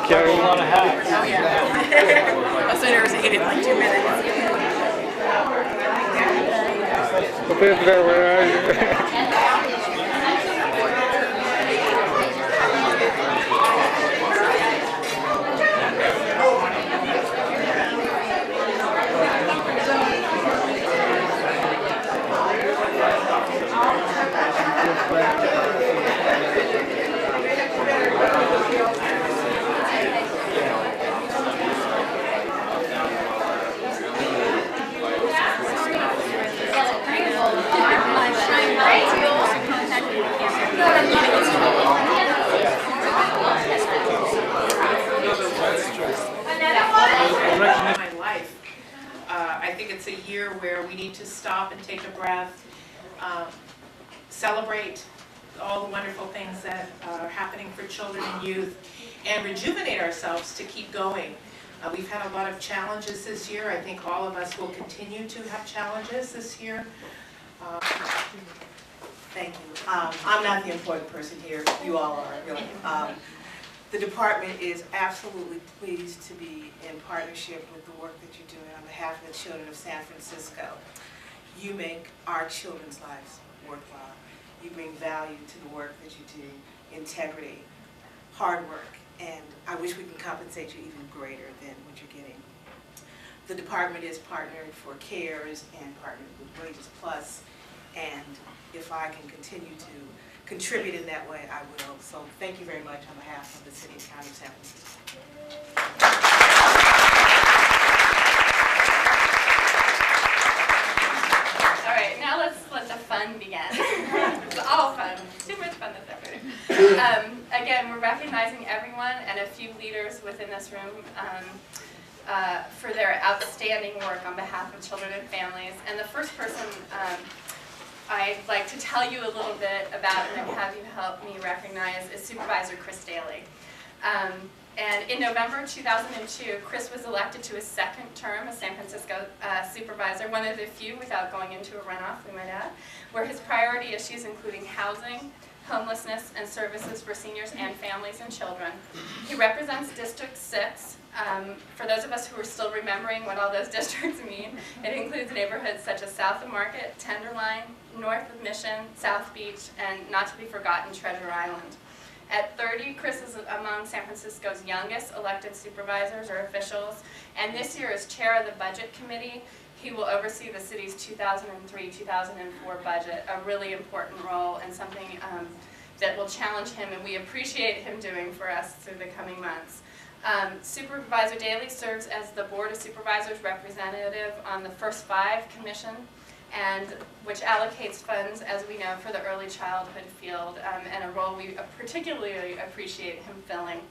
Carrying a lot of hats. Oh yeah. I was so nervous I hit it in like 2 minutes. Where are you? My life. I think it's a year where we need to stop and take a breath, celebrate all the wonderful things that are happening for children and youth, and rejuvenate ourselves to keep going. We've had a lot of challenges this year. I think all of us will continue to have challenges this year. Thank you. I'm not the important person here. You all are, really. The department is absolutely pleased to be in partnership with the work that you're doing on behalf of the children of San Francisco. You make our children's lives worthwhile. You bring value to the work that you do, integrity, hard work, and I wish we can compensate you even greater than what you're getting. The department is partnered for CARES and partnered with Wages Plus, and if I can continue to contribute in that way, I will. So thank you very much on behalf of the City and County of San Francisco. All right, now let's let the fun begin. It's all fun. Too much fun this afternoon. Again, we're recognizing everyone and a few leaders within this room for their outstanding work on behalf of children and families. And the first person I'd like to tell you a little bit about and then have you help me recognize is Supervisor Chris Daly. And in November 2002, Chris was elected to his second term as San Francisco supervisor, one of the few without going into a runoff, we might add, where his priority issues including housing, homelessness, and services for seniors and families and children. He represents District 6. For those of us who are still remembering what all those districts mean, it includes neighborhoods such as South of Market, Tenderloin, North of Mission, South Beach, and not to be forgotten, Treasure Island. At 30, Chris is among San Francisco's youngest elected supervisors or officials, and this year as chair of the Budget Committee, he will oversee the city's 2003-2004 budget, a really important role and something that will challenge him and we appreciate him doing for us through the coming months. Supervisor Daly serves as the Board of Supervisors representative on the First 5 Commission, and which allocates funds, as we know, for the early childhood field, and a role we particularly appreciate him filling.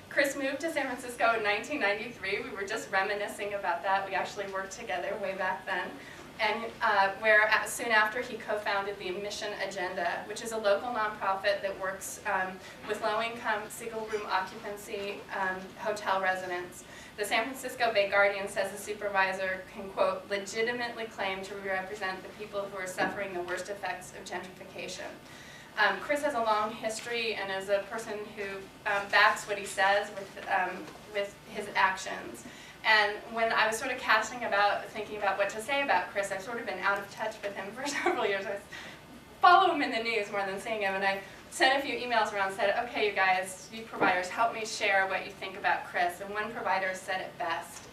Chris moved to San Francisco in 1993. We were just reminiscing about that. We actually worked together way back then. And where soon after he co-founded the Mission Agenda, which is a local nonprofit that works with low-income, single-room occupancy hotel residents. The San Francisco Bay Guardian says the supervisor can, quote, legitimately claim to represent the people who are suffering the worst effects of gentrification. Chris has a long history and is a person who backs what he says with his actions. And when I was sort of thinking about what to say about Chris, I've sort of been out of touch with him for several years. I follow him in the news more than seeing him, and I sent a few emails around and said, okay, you guys, you providers, help me share what you think about Chris. And one provider said it best.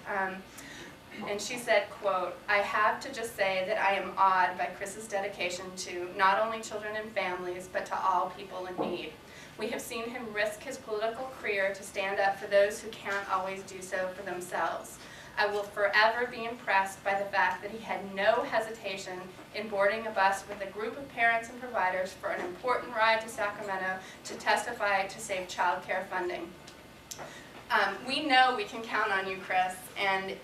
And she said, quote, "I have to just say that I am awed by Chris's dedication to not only children and families, but to all people in need. We have seen him risk his political career to stand up for those who can't always do so for themselves. I will forever be impressed by the fact that he had no hesitation in boarding a bus with a group of parents and providers for an important ride to Sacramento to testify to save child care funding." We know we can count on you, Chris, and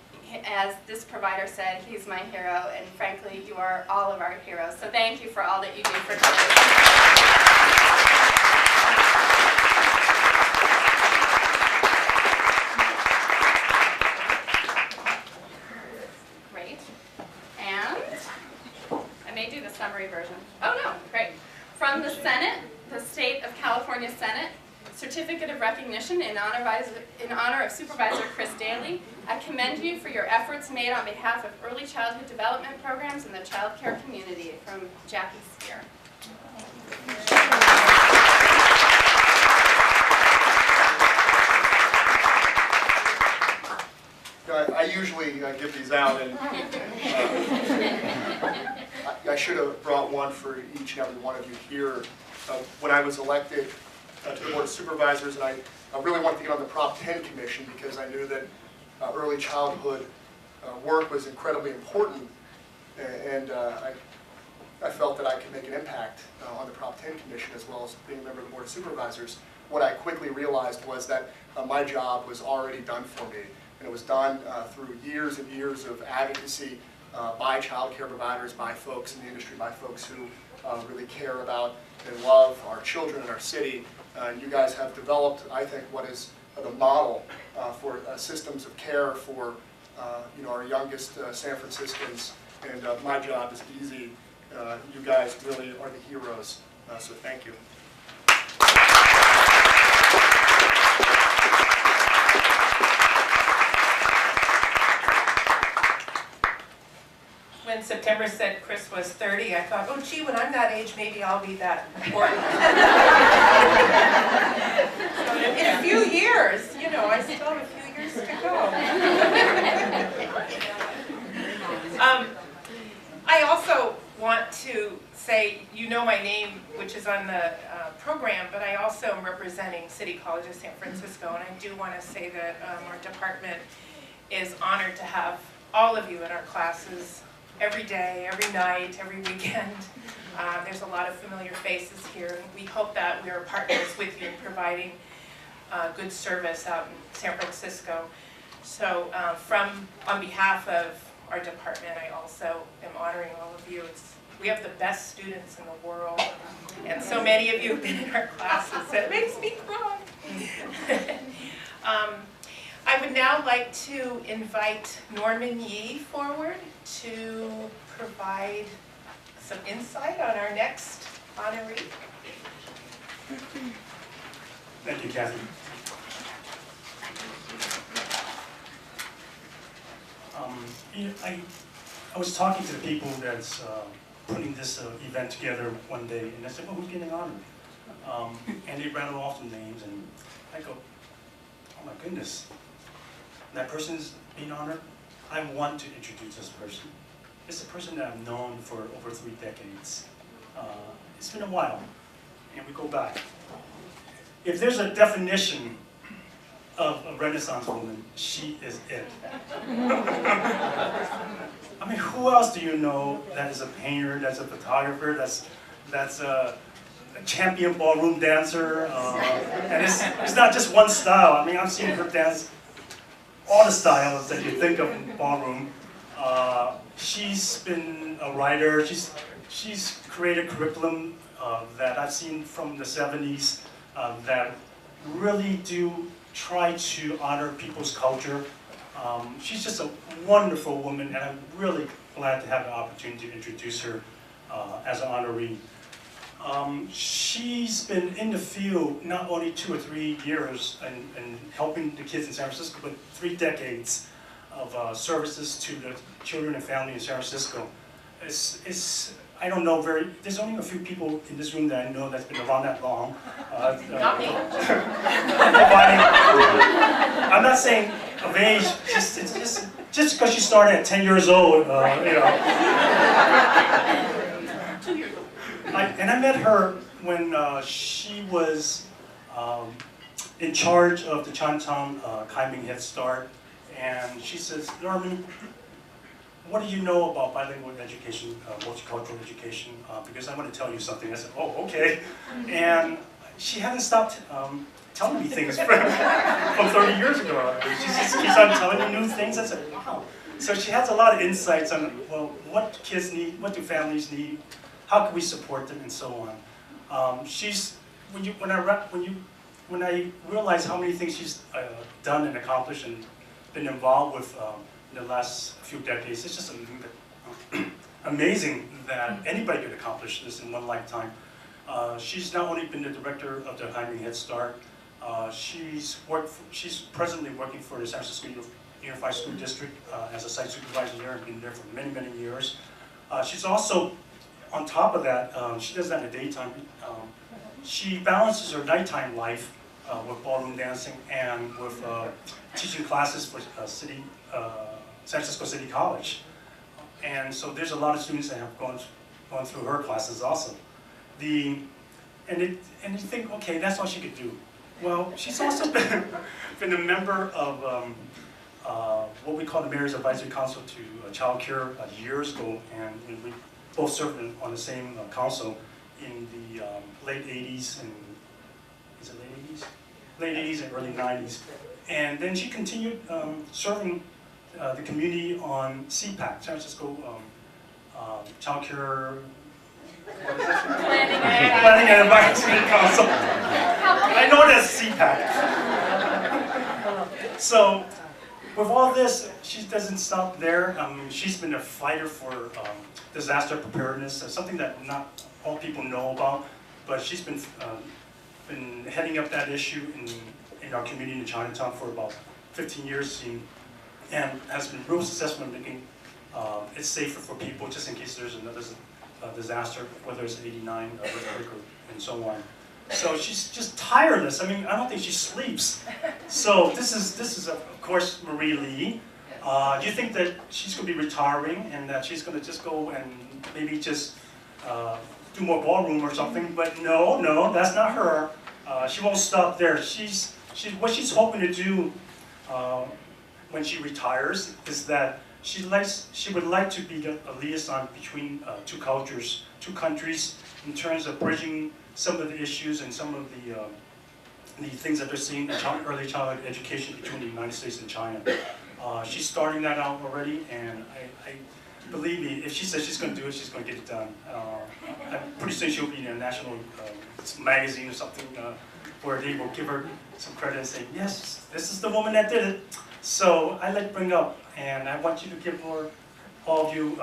as this provider said, he's my hero, and frankly, you are all of our heroes. So thank you for all that you do for children. Great. And I may do the summary version. Oh no, great. From the Senate, the State of California Senate, Certificate of Recognition in honor of Supervisor Chris Daly. I commend you for your efforts made on behalf of early childhood development programs in the child care community, from Jackie Spear. I usually give these out, and I should have brought one for each and every one of you here. When I was elected to the Board of Supervisors, and I really wanted to get on the Prop 10 Commission because I knew that early childhood work was incredibly important, and I felt that I could make an impact on the Prop 10 Commission as well as being a member of the Board of Supervisors. What I quickly realized was that my job was already done for me, and it was done through years and years of advocacy by child care providers, by folks in the industry, by folks who really care about and love our children and our city. You guys have developed, I think, what is the model for systems of care for our youngest San Franciscans, and my job is easy. You guys really are the heroes, so thank you. When September said Chris was 30, I thought, oh gee, when I'm that age, maybe I'll be that important. So in a few years, I still have a few years to go. I also want to say, you know my name, which is on the program, but I also am representing City College of San Francisco, and I do want to say that our department is honored to have all of you in our classes every day, every night, every weekend. There's a lot of familiar faces here, and we hope that we are partners with you in providing good service out in San Francisco. So on behalf of our department, I also am honoring all of you. We have the best students in the world, and so many of you have been in our classes. It makes me cry. I would now like to invite Norman Yee forward to provide some insight on our next honoree. Thank you, Kathy. I was talking to the people that's putting this event together one day, and I said, "Well, who's getting honored?" And they rattled off some names, and I go, "Oh my goodness, that person's being honored. I want to introduce this person. It's a person that I've known for over 3 decades. It's been a while, and we go back. If there's a definition of a Renaissance woman, she is it. I mean, who else do you know that is a painter, that's a photographer, that's a champion ballroom dancer? And it's not just one style. I mean, I've seen her dance all the styles that you think of in ballroom. She's been a writer. She's created curriculum that I've seen from the 70s that really do try to honor people's culture. She's just a wonderful woman, and I'm really glad to have the opportunity to introduce her as an honoree. She's been in the field not only 2 or 3 years and helping the kids in San Francisco, but 3 decades of services to the children and family in San Francisco. I don't know there's only a few people in this room that I know that's been around that long. Not me. I'm not saying of age, it's just just because she started at 10 years old, you know. 2 years old. And I met her when she was in charge of the Chinatown Kaiming Head Start, and she says, Norman, what do you know about bilingual education, multicultural education? Because I want to tell you something. I said, oh, okay. And she hasn't stopped telling me things from 30 years ago. She just keeps on telling me new things. I said, wow. So she has a lot of insights on, well, what kids need, what do families need, how can we support them, and so on. When I realize how many things she's done and accomplished and been involved with in the last few decades, it's just amazing that anybody could accomplish this in one lifetime. She's not only been the director of the Kaiming Head Start, she's presently working for the San Francisco Unified School District as a site supervisor there and been there for many, many years. She's also, on top of that, she does that in the daytime. She balances her nighttime life with ballroom dancing and with teaching classes for San Francisco City College. And so there's a lot of students that have gone through her classes also. And you think, okay, that's all she could do. Well, she's also been a member of what we call the Mayor's Advisory Council to Child Care years ago, and we both served on the same council in the late 80s and, is it late 80s? Late 80s and early 90s. And then she continued serving the community on CPAC, San Francisco Child Care Planning and Advisory Council. I know that's CPAC. So, with all this, she doesn't stop there. She's been a fighter for disaster preparedness, something that not all people know about, but she's been heading up that issue in our community in Chinatown for about 15 years, and has been real successful in making it safer for people, just in case there's another disaster, whether it's 89 earthquake and so on. So she's just tireless. I mean, I don't think she sleeps. So this is of course Marie Lee. Do you think that she's going to be retiring and that she's going to just go and maybe just do more ballroom or something? But no, that's not her. She won't stop there. What she's hoping to do when she retires is that she would like to be a liaison between two cultures, two countries, in terms of bridging some of the issues and some of the things that they're seeing in early childhood education between the United States and China. She's starting that out already, and I believe me, if she says she's going to do it, she's going to get it done. I'm pretty soon she'll be in a national magazine or something where they will give her some credit and say, yes, this is the woman that did it. So I'd like to bring up, and I want you to give her, all of you,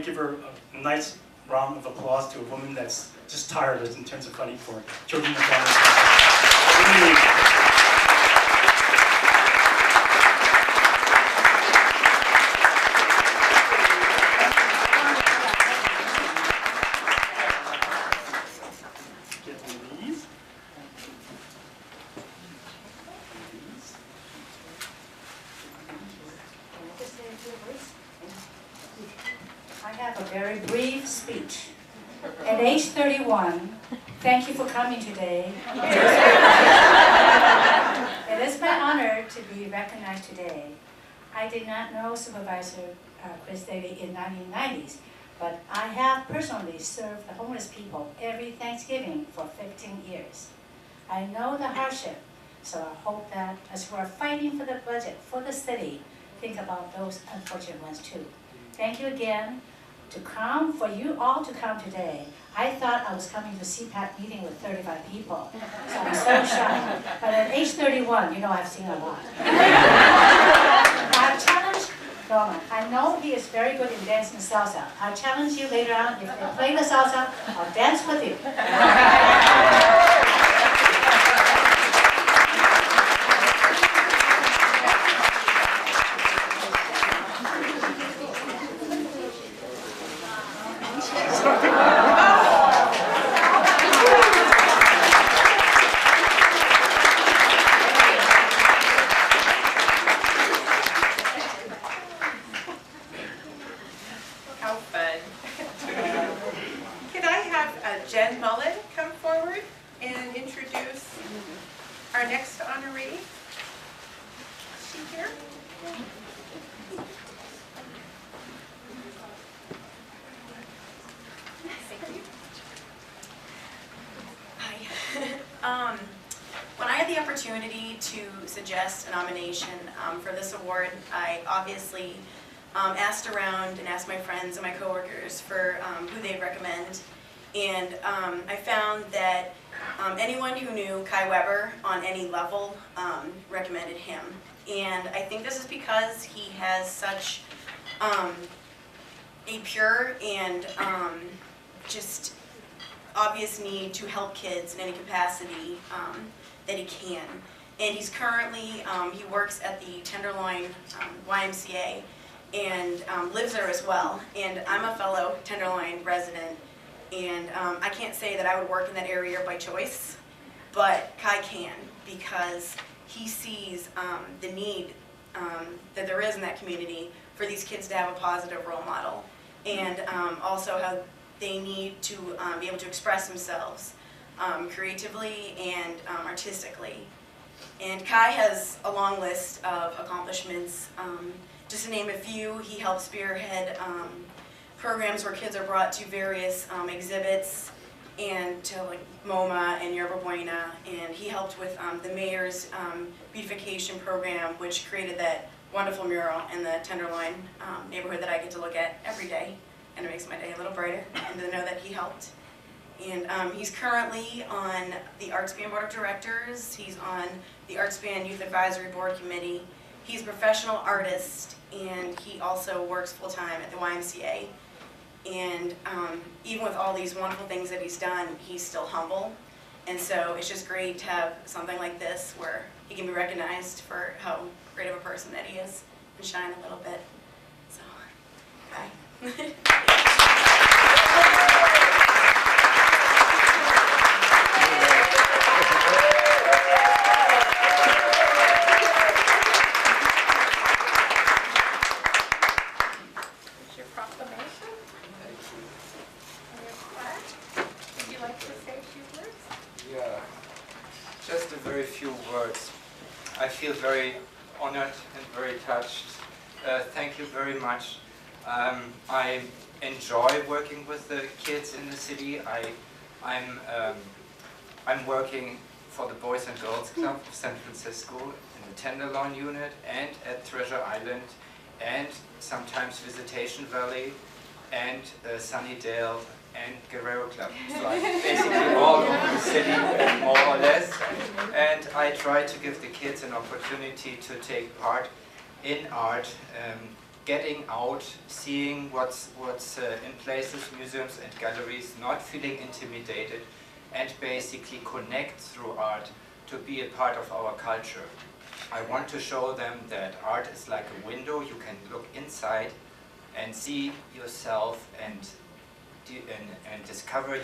give her a nice round of applause to a woman that's just tireless in terms of fighting for children and families. I have a very brief speech. At age 31, thank you for coming today. It is my honor to be recognized today. I did not know Supervisor Chris Daly in the 1990s, but I have personally served the homeless people every Thanksgiving for 15 years. I know the hardship, so I hope that as we're fighting for the budget for the city, think about those unfortunate ones too. Thank you again. For you all to come today, I thought I was coming to CPAC meeting with 35 people. So I'm so shocked. But at age 31, you know I've seen a lot. I challenge Norman. I know he is very good in dancing salsa. I challenge you later on, if they play the salsa, I'll dance with you. Jen Mullen come forward and introduce our next honoree. Is she here? Hi. When I had the opportunity to suggest a nomination for this award, I obviously asked around and asked my friends and my coworkers for who they'd recommend. And I found that anyone who knew Kai Weber on any level recommended him. And I think this is because he has such a pure and just obvious need to help kids in any capacity that he can. And he's currently, he works at the Tenderloin YMCA and lives there as well. And I'm a fellow Tenderloin resident, and I can't say that I would work in that area by choice, but Kai can, because he sees the need that there is in that community for these kids to have a positive role model, and also how they need to be able to express themselves creatively and artistically. And Kai has a long list of accomplishments. Just to name a few, he helped spearhead programs where kids are brought to various exhibits and to like MoMA and Yerba Buena, and he helped with the mayor's beautification program, which created that wonderful mural in the Tenderloin neighborhood that I get to look at every day, and it makes my day a little brighter, and to know that he helped. And he's currently on the Arts Band Board of Directors. He's on the Arts Band Youth Advisory Board Committee. He's a professional artist, and he also works full-time at the YMCA. And even with all these wonderful things that he's done, he's still humble. And so it's just great to have something like this where he can be recognized for how great of a person that he is and shine a little bit. So, bye. Just a very few words. I feel very honored and very touched. Thank you very much. I enjoy working with the kids in the city. I'm working for the Boys and Girls Club of San Francisco in the Tenderloin Unit and at Treasure Island and sometimes Visitation Valley and Sunnydale and Guerrero Club. So I'm basically all over the city, more or less. And I try to give the kids an opportunity to take part in art, getting out, seeing what's in places, museums and galleries, not feeling intimidated, and basically connect through art to be a part of our culture. I want to show them that art is like a window. You can look inside and see yourself and discover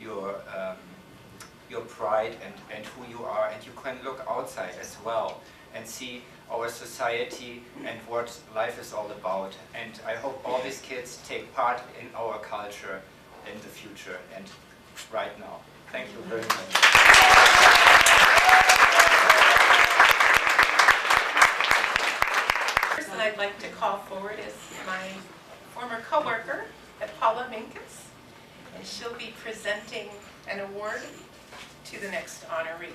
your pride and who you are, and you can look outside as well and see our society and what life is all about. And I hope all these kids take part in our culture in the future and right now. Thank you very much. The person I'd like to call forward is my former coworker, Paula Minkus, and she'll be presenting an award to the next honoree.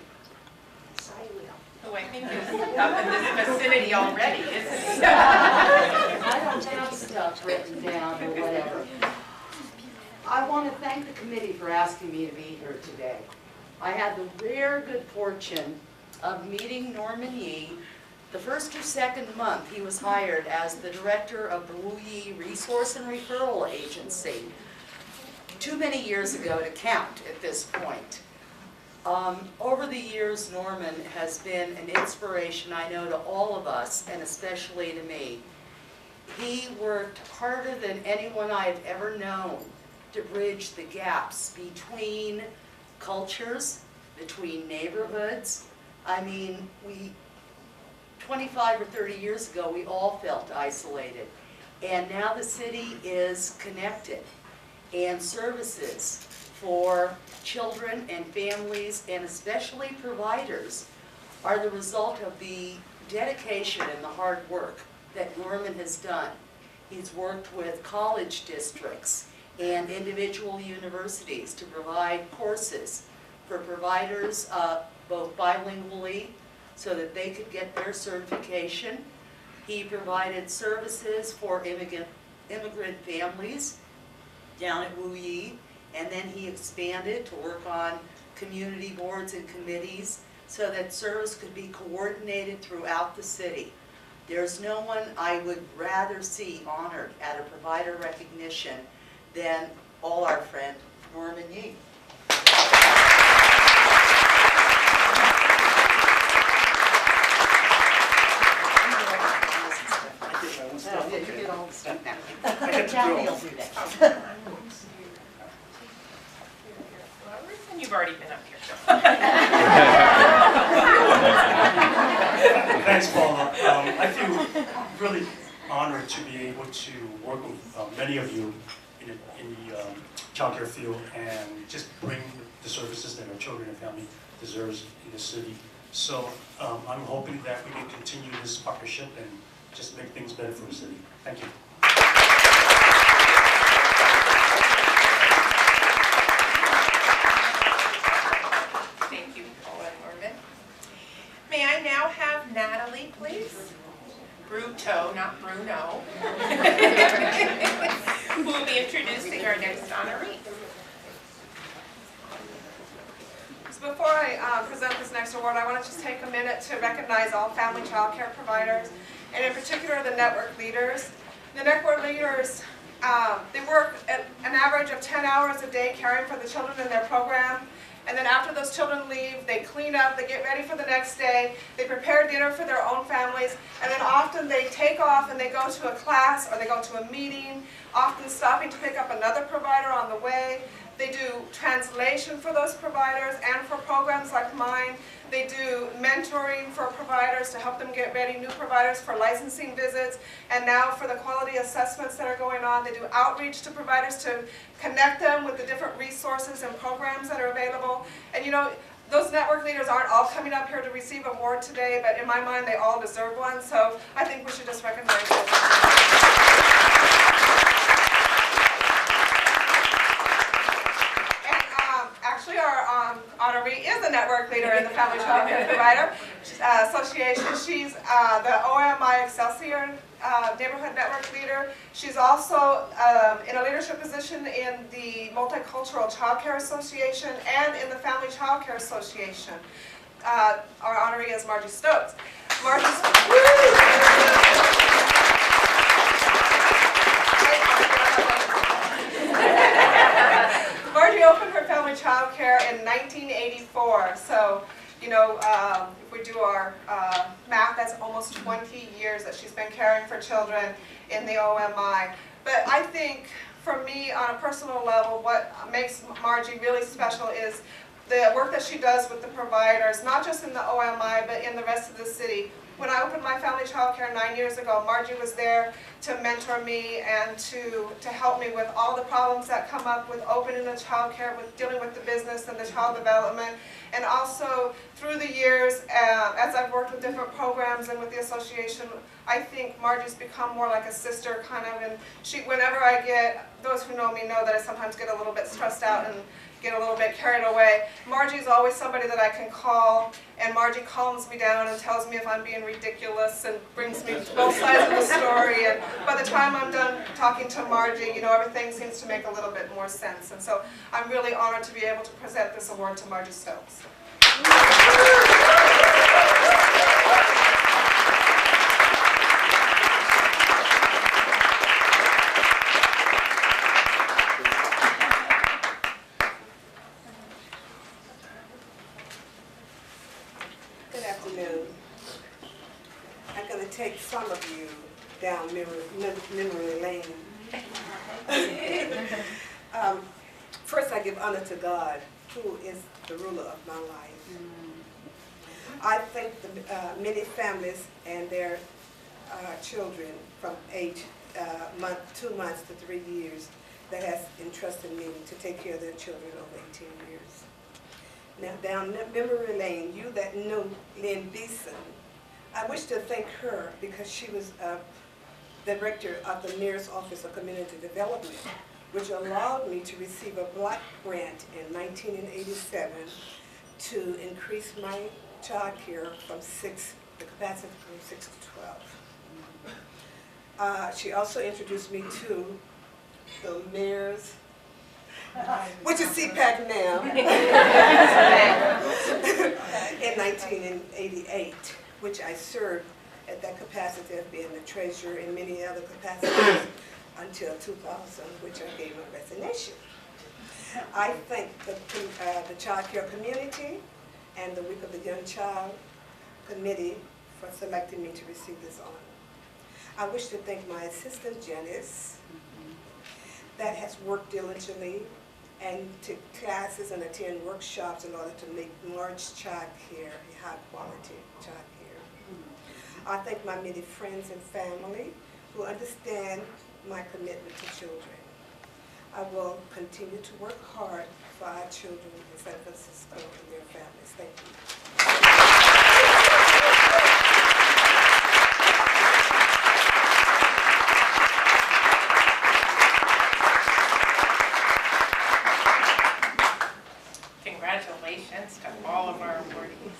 Who I think is up in this vicinity already, isn't he? I don't have stuff written down or whatever. I want to thank the committee for asking me to be here today. I had the rare good fortune of meeting Norman Yee the first or second month he was hired as the director of the Wu Yi Resource and Referral Agency. Too many years ago to count at this point. Over the years, Norman has been an inspiration, I know, to all of us, and especially to me. He worked harder than anyone I've ever known to bridge the gaps between cultures, between neighborhoods. I mean, 25 or 30 years ago, we all felt isolated. And now the city is connected. And services for children and families, and especially providers, are the result of the dedication and the hard work that Norman has done. He's worked with college districts and individual universities to provide courses for providers both bilingually so that they could get their certification. He provided services for immigrant families down at Wu Yi, and then he expanded to work on community boards and committees so that service could be coordinated throughout the city. There's no one I would rather see honored at a provider recognition than our friend Norman Yi. Yeah, you get all the stuff now. I get to do Kathy all. will do that. And you've already been up here. Thanks, Paula. I feel really honored to be able to work with many of you in the childcare field and just bring the services that our children and family deserves in the city. So I'm hoping that we can continue this partnership and just make things better for the city. Thank you. Thank you, Paula and Norman. May I now have Natalie, please? Bruto, not Bruno. Who will be introducing our next honoree. So before I present this next award, I want to just take a minute to recognize all family child care providers, and in particular the network leaders. The network leaders, they work at an average of 10 hours a day caring for the children in their program. And then after those children leave, they clean up, they get ready for the next day, they prepare dinner for their own families, and then often they take off and they go to a class or they go to a meeting, often stopping to pick up another provider on the way. They do translation for those providers and for programs like mine. They do mentoring for providers to help them get ready, new providers for licensing visits, and now for the quality assessments that are going on. They do outreach to providers to connect them with the different resources and programs that are available. And you know, those network leaders aren't all coming up here to receive an award today, but in my mind they all deserve one, so I think we should just recognize them. Actually, our honoree is a network leader in the Family Child Care Provider Association. She's the OMI Excelsior Neighborhood Network Leader. She's also in a leadership position in the Multicultural Child Care Association and in the Family Child Care Association. Our honoree is Margie Stokes. Margie opened her family child care in 1984, so, you know, if we do our math, that's almost 20 years that she's been caring for children in the OMI. But I think, for me, on a personal level, what makes Margie really special is the work that she does with the providers, not just in the OMI, but in the rest of the city. When I opened my family child care 9 years ago, Margie was there to mentor me and to help me with all the problems that come up with opening a child care, with dealing with the business and the child development. And also, through the years, as I've worked with different programs and with the association, I think Margie's become more like a sister, kind of, and whenever I get, those who know me know that I sometimes get a little bit stressed out and get a little bit carried away. Margie's always somebody that I can call, and Margie calms me down and tells me if I'm being ridiculous and brings me to both sides of the story. And by the time I'm done talking to Margie, you know, everything seems to make a little bit more sense. And so I'm really honored to be able to present this award to Margie Stokes. I'm going to take some of you down memory lane. First, I give honor to God, who is the ruler of my life. I thank the many families and their children from age 2 months to 3 years that has entrusted me to take care of their children over 18 years. Now, down memory lane, you that know Lynn Beeson, I wish to thank her because she was director of the Mayor's Office of Community Development, which allowed me to receive a block grant in 1987 to increase my child care from the capacity from 6 to 12. She also introduced me to the mayor's, which is CPAC now, in 1988, which I served at that capacity of being the treasurer in many other capacities until 2000, which I gave my resignation. I thank the child care community and the Week of the Young Child Committee for selecting me to receive this honor. I wish to thank my assistant, Janice, that has worked diligently and took classes and attend workshops in order to make large child care a high quality child care. I thank my many friends and family who understand my commitment to children. I will continue to work hard for our children in San Francisco and their families. Thank you. Congratulations to all of our awardees.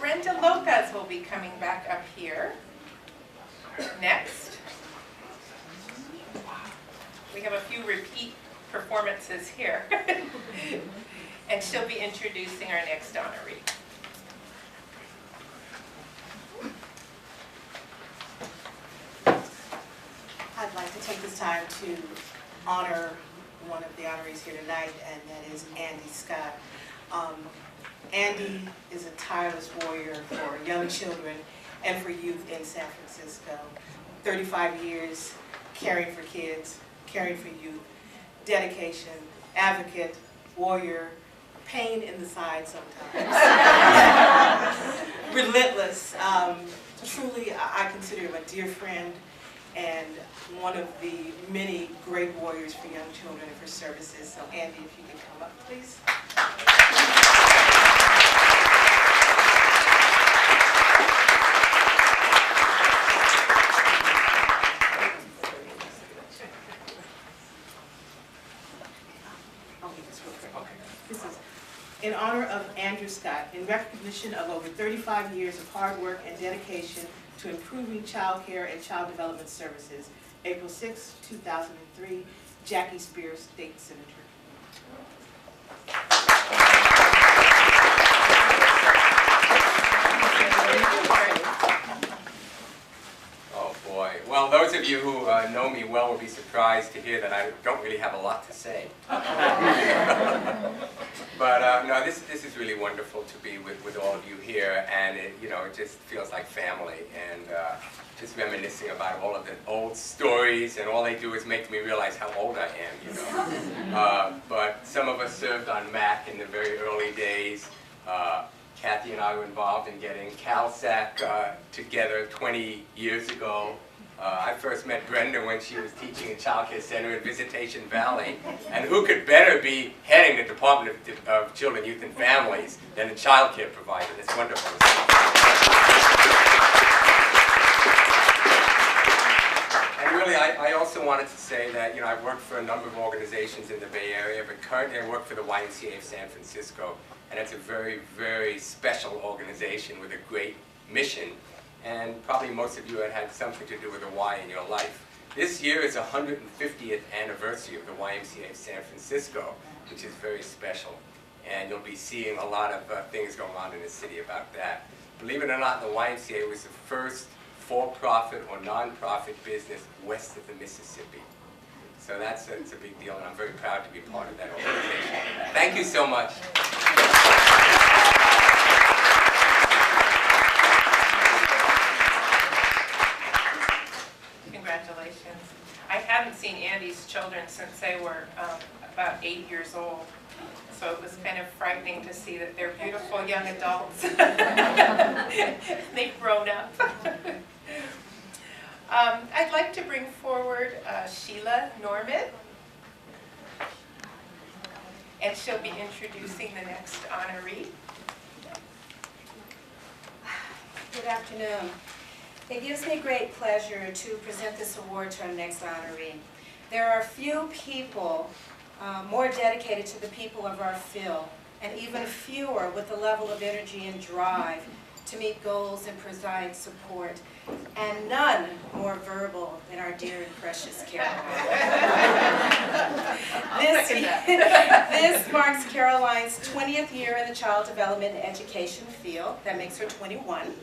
Brenda Lopez will be coming back up here next. We have a few repeat performances here. And she'll be introducing our next honoree. I'd like to take this time to honor one of the honorees here tonight, and that is Andy Scott. Andy is a tireless warrior for young children and for youth in San Francisco. 35 years caring for kids, caring for youth, dedication, advocate, warrior, pain in the side sometimes. Relentless. Truly, I consider him a dear friend and one of the many great warriors for young children and for services. So Andy, if you could come up, please. In honor of Andrew Scott, in recognition of over 35 years of hard work and dedication to improving child care and child development services, April 6, 2003, Jackie Spears, State Senator. Oh boy. Well, those of you who know me well will be surprised to hear that I don't really have a lot to say. But no, this is really wonderful to be with all of you here, and it just feels like family, and just reminiscing about all of the old stories, and all they do is make me realize how old I am, But some of us served on MAC in the very early days. Kathy and I were involved in getting CalSAC together 20 years ago. I first met Brenda when she was teaching in Child Care Center in Visitation Valley. And who could better be heading the Department of Children, Youth, and Families than a child care provider? That's wonderful. And really, I also wanted to say that, I've worked for a number of organizations in the Bay Area, but currently I work for the YMCA of San Francisco. And it's a very, very special organization with a great mission. And probably most of you have had something to do with the Y in your life. This year is the 150th anniversary of the YMCA of San Francisco, which is very special. And you'll be seeing a lot of things going on in the city about that. Believe it or not, the YMCA was the first for-profit or non-profit business west of the Mississippi. So it's a big deal, and I'm very proud to be part of that organization. Thank you so much. Congratulations. I hadn't seen Andy's children since they were about 8 years old. So it was kind of frightening to see that they're beautiful young adults. They've grown up. I'd like to bring forward Sheila Norman, and she'll be introducing the next honoree. Good afternoon. It gives me great pleasure to present this award to our next honoree. There are few people more dedicated to the people of our field, and even fewer with the level of energy and drive to meet goals and provide support, and none more verbal than our dear and precious Caroline. This marks Caroline's 20th year in the child development and education field. That makes her 21.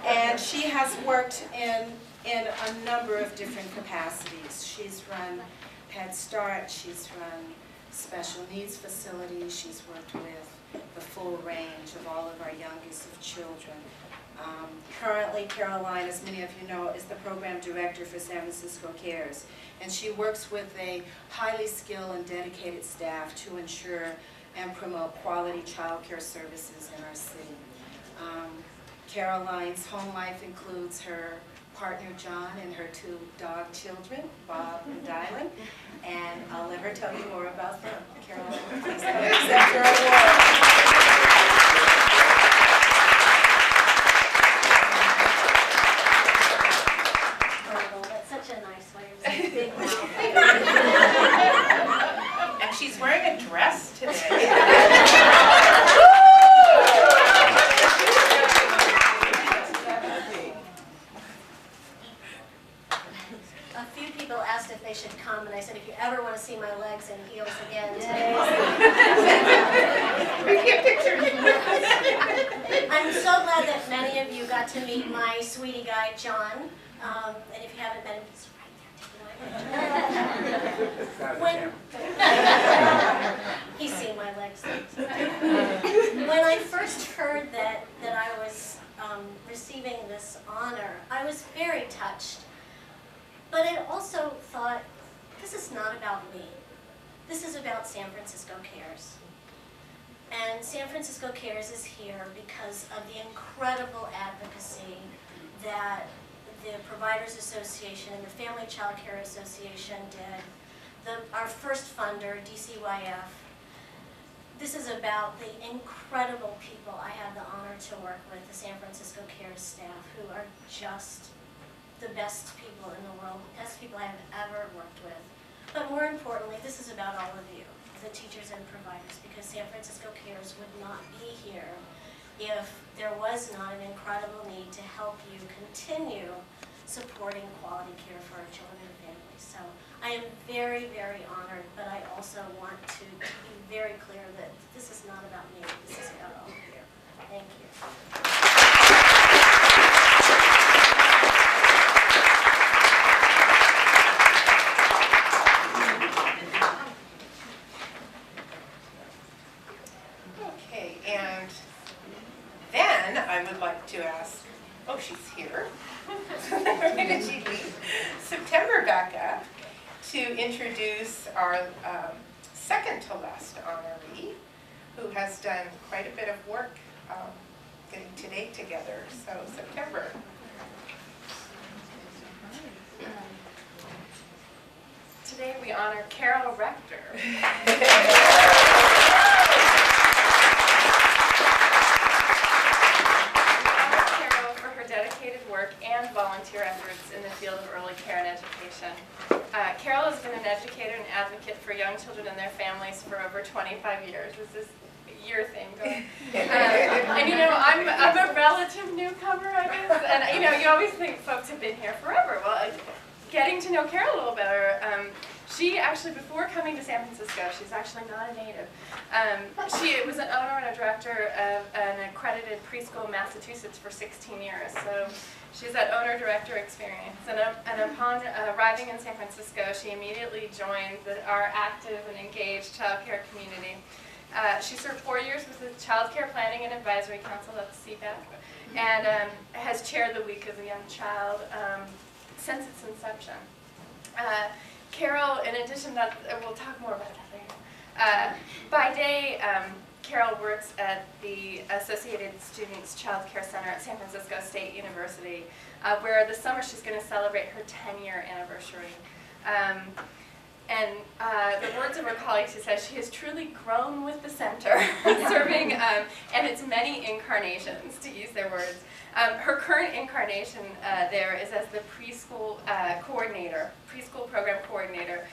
And she has worked in a number of different capacities. She's run Head Start, she's run special needs facilities, she's worked with the full range of all of our youngest of children. Currently, Caroline, as many of you know, is the program director for San Francisco Cares, and she works with a highly skilled and dedicated staff to ensure and promote quality child care services in our city. Caroline's home life includes her partner John and her 2 dog children, Bob and Dylan, and I'll let her tell you more about them. Caroline, please come and accept your award. Such a nice way of saying big mouth. And she's wearing a dress today. A few people asked if they should come, and I said, if you ever want to see my legs in heels again, We get pictures. I'm so glad that many of you got to meet my sweetie guy, John. And if you haven't met him, he's right there. He's seen my legs. When I first heard that I was receiving this honor, I was very touched. But I also thought, this is not about me. This is about San Francisco Cares. And San Francisco Cares is here because of the incredible advocacy that the Providers Association and the Family Child Care Association did. Our first funder, DCYF. This is about the incredible people I have the honor to work with, the San Francisco Cares staff, who are just the best people in the world, the best people I have ever worked with. But more importantly, this is about all of you, the teachers and providers, because San Francisco Cares would not be here if there was not an incredible need to help you continue supporting quality care for our children and families. So I am very, very honored, but I also want to be very clear that this is not about me, this is about all of you. Thank you. Okay, and then I would like to ask, oh, she's here. Where did she leave? September back up to introduce our second to last honoree, who has done quite a bit of work getting today together. So September. Today we honor Carol Rector. Dedicated work and volunteer efforts in the field of early care and education. Carol has been an educator and advocate for young children and their families for over 25 years. This is a year thing going. And you know, I'm a relative newcomer, I guess, and you know, you always think folks have been here forever. Well, getting to know Carol a little better, she actually, before coming to San Francisco, she's actually not a native. She was an owner and a director of an accredited preschool in Massachusetts for 16 years. So she's that owner-director experience. And upon arriving in San Francisco, she immediately joined our active and engaged child care community. She served 4 years with the Child Care Planning and Advisory Council, that's CPAC, and has chaired the Week of the Young Child since its inception. Carol, in addition to that, we'll talk more about that later. By day, Carol works at the Associated Students Child Care Center at San Francisco State University, where this summer she's going to celebrate her 10-year anniversary. The words of her colleagues, she says, she has truly grown with the center, serving and its many incarnations, to use their words. Her current incarnation there is as the preschool program coordinator.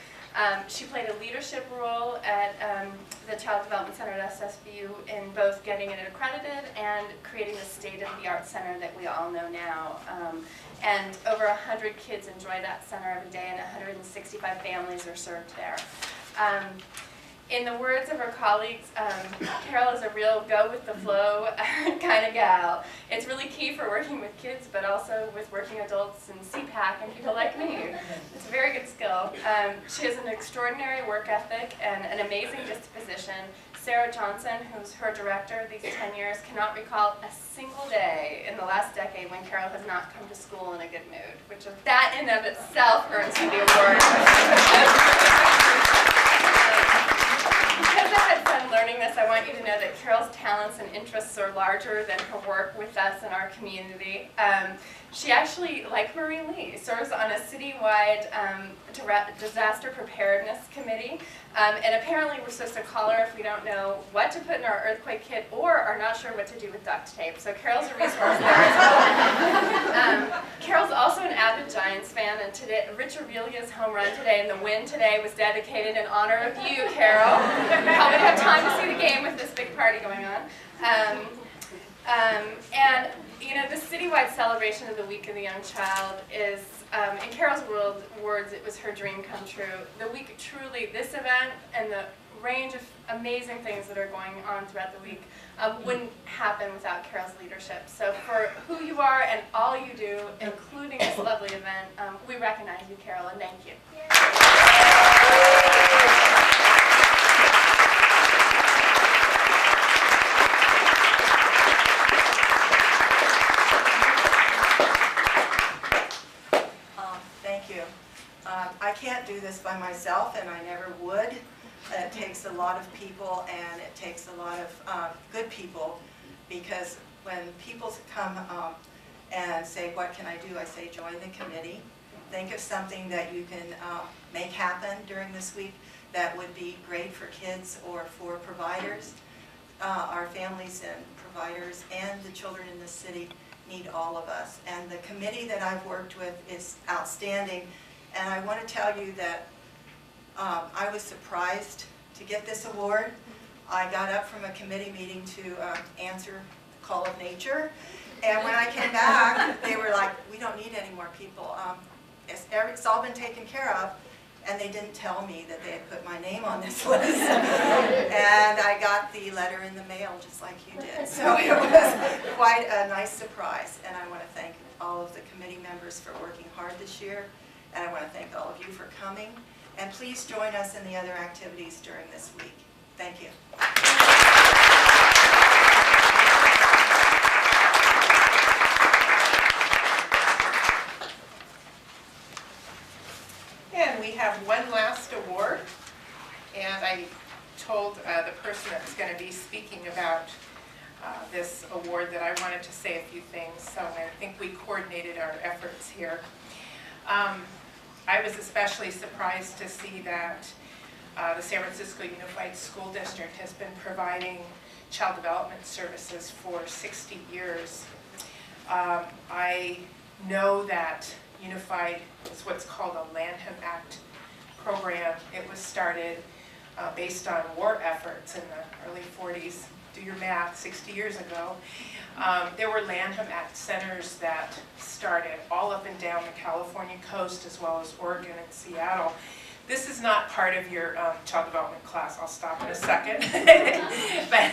She played a leadership role at the Child Development Center at SSVU in both getting it accredited and creating the state-of-the-art center that we all know now. And over 100 kids enjoy that center every day, and 165 families are served there. In the words of her colleagues, Carol is a real go-with-the-flow kind of gal. It's really key for working with kids, but also with working adults and CPAC and people like me. It's a very good skill. She has an extraordinary work ethic and an amazing disposition. Sarah Johnson, who's her director these 10 years, cannot recall a single day in the last decade when Carol has not come to school in a good mood, which that in and of itself earns her the award. Because I had fun learning this, I want you to know that Carol's talents and interests are larger than her work with us in our community. She actually, like Marie Lee, serves on a citywide disaster preparedness committee. And apparently we're supposed to call her if we don't know what to put in our earthquake kit or are not sure what to do with duct tape. So Carol's a resource there as well. Carol's also an avid Giants fan, and today, Rich Aurelia's home run today and the win today was dedicated in honor of you, Carol. You probably have time to see the game with this big party going on. And you know, the citywide celebration of the Week of the Young Child is, in Carol's words, it was her dream come true. The week, truly, this event and the range of amazing things that are going on throughout the week wouldn't happen without Carol's leadership. So for who you are and all you do, including this lovely event, we recognize you, Carol, and thank you. Thank you. I can't do this by myself, and I never would. It takes a lot of people, and it takes a lot of good people, because when people come and say, what can I do? I say, join the committee. Think of something that you can make happen during this week that would be great for kids or for providers. Our families and providers and the children in the city need all of us. And the committee that I've worked with is outstanding. And I want to tell you that I was surprised to get this award. I got up from a committee meeting to answer the call of nature. And when I came back, they were like, we don't need any more people. It's all been taken care of. And they didn't tell me that they had put my name on this list. And I got the letter in the mail just like you did. So it was quite a nice surprise. And I want to thank all of the committee members for working hard this year. And I want to thank all of you for coming. And please join us in the other activities during this week. Thank you. And we have one last award, and I told the person that's going to be speaking about this award that I wanted to say a few things, so I think we coordinated our efforts here. I was especially surprised to see that the San Francisco Unified School District has been providing child development services for 60 years. I know that Unified is what's called a Lanham Act program. It was started based on war efforts in the early 40s. Do your math, 60 years ago. There were Lanham Act centers that started all up and down the California coast, as well as Oregon and Seattle. This is not part of your child development class. I'll stop in a second. But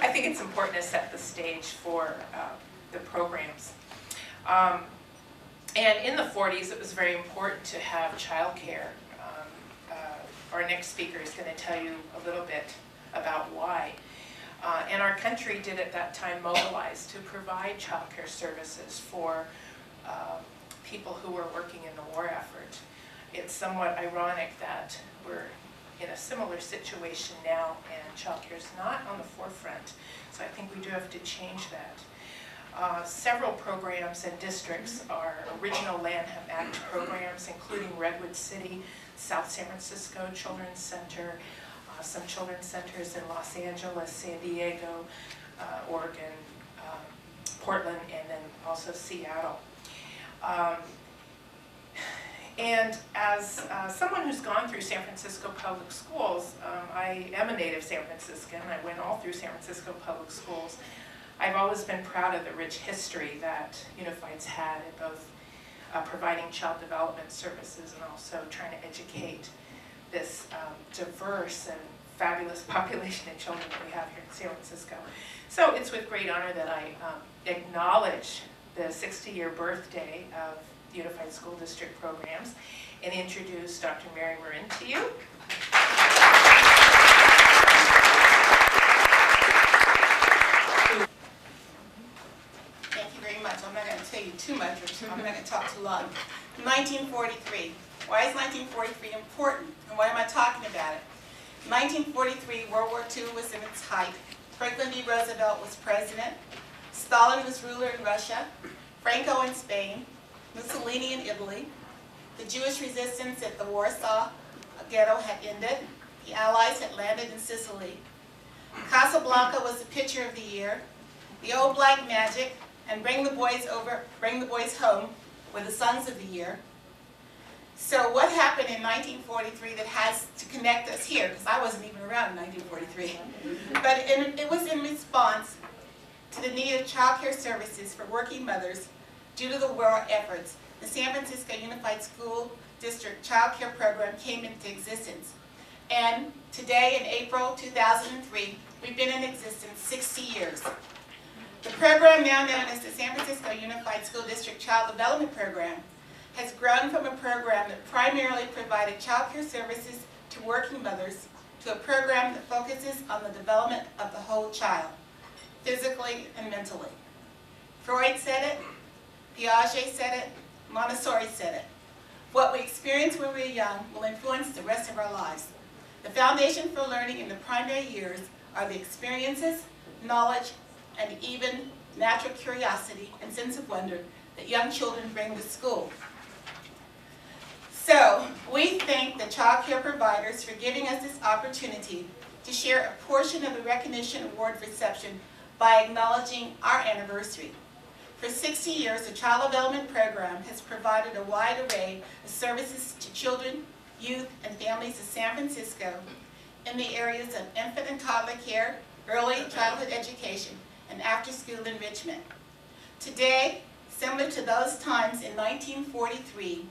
I think it's important to set the stage for the programs. And in the 40s, it was very important to have childcare. Our next speaker is going to tell you a little bit about why. And our country did at that time mobilize to provide childcare services for people who were working in the war effort. It's somewhat ironic that we're in a similar situation now, and childcare is not on the forefront. So I think we do have to change that. Several programs and districts are original Lanham Act programs, including Redwood City, South San Francisco Children's Center, some children's centers in Los Angeles, San Diego, Oregon, Portland, and then also Seattle. And as someone who's gone through San Francisco public schools, I am a native San Franciscan. I went all through San Francisco public schools. I've always been proud of the rich history that Unified's had in both providing child development services and also trying to educate this diverse and fabulous population of children that we have here in San Francisco. So it's with great honor that I acknowledge the 60-year birthday of Unified School District programs and introduce Dr. Mary Marin to you. Thank you very much. I'm not going to tell you too much, or I'm not going to talk too long. 1943. Why is 1943 important, and why am I talking about it? 1943, World War II was in its height. Franklin D. Roosevelt was president. Stalin was ruler in Russia. Franco in Spain. Mussolini in Italy. The Jewish resistance at the Warsaw Ghetto had ended. The Allies had landed in Sicily. Casablanca was the picture of the year. The Old Black Magic and Bring the Boys Home were the songs of the year. So what happened in 1943 that has to connect us here? Because I wasn't even around in 1943. But it was in response to the need of child care services for working mothers due to the war efforts. The San Francisco Unified School District Child Care Program came into existence. And today, in April 2003, we've been in existence 60 years. The program, now known as the San Francisco Unified School District Child Development Program, has grown from a program that primarily provided child care services to working mothers to a program that focuses on the development of the whole child, physically and mentally. Freud said it, Piaget said it, Montessori said it. What we experience when we're young will influence the rest of our lives. The foundation for learning in the primary years are the experiences, knowledge, and even natural curiosity and sense of wonder that young children bring to school. So, we thank the child care providers for giving us this opportunity to share a portion of the recognition award reception by acknowledging our anniversary. For 60 years, the Child Development Program has provided a wide array of services to children, youth, and families of San Francisco in the areas of infant and toddler care, early childhood education, and after-school enrichment. Today, similar to those times in 1943,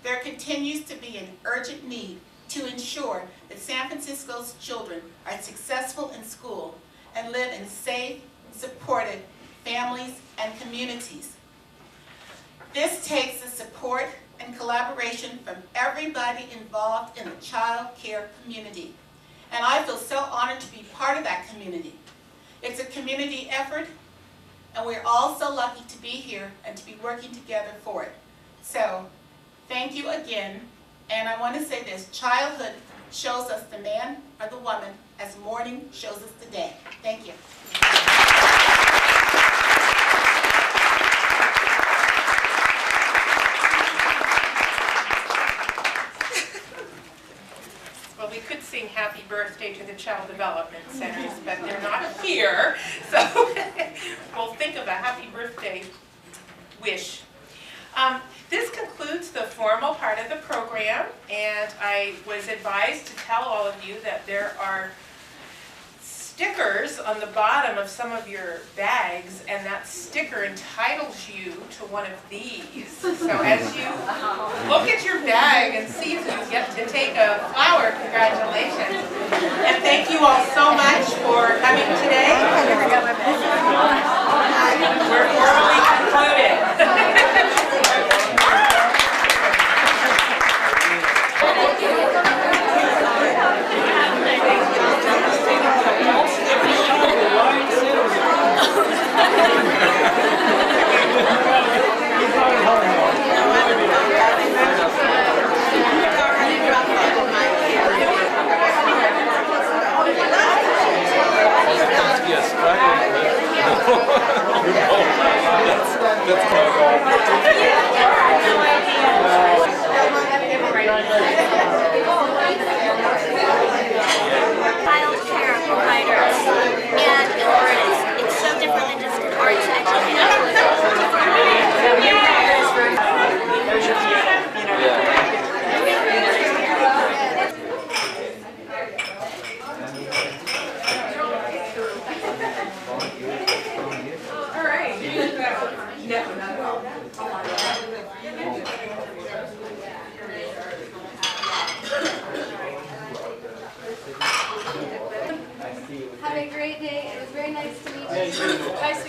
there continues to be an urgent need to ensure that San Francisco's children are successful in school and live in safe, supported families and communities. This takes the support and collaboration from everybody involved in the child care community. And I feel so honored to be part of that community. It's a community effort, and we're all so lucky to be here and to be working together for it. So, thank you again, and I want to say this, childhood shows us the man or the woman as morning shows us the day. Thank you. Well, we could sing happy birthday to the Child Development Centers, but they're not here, so we'll think of a happy birthday wish. This concludes the formal part of the program, and I was advised to tell all of you that there are stickers on the bottom of some of your bags, and that sticker entitles you to one of these. So as you look at your bag and see if you get to take a flower, congratulations. And thank you all so much for coming today. We're formally concluded. Thank you.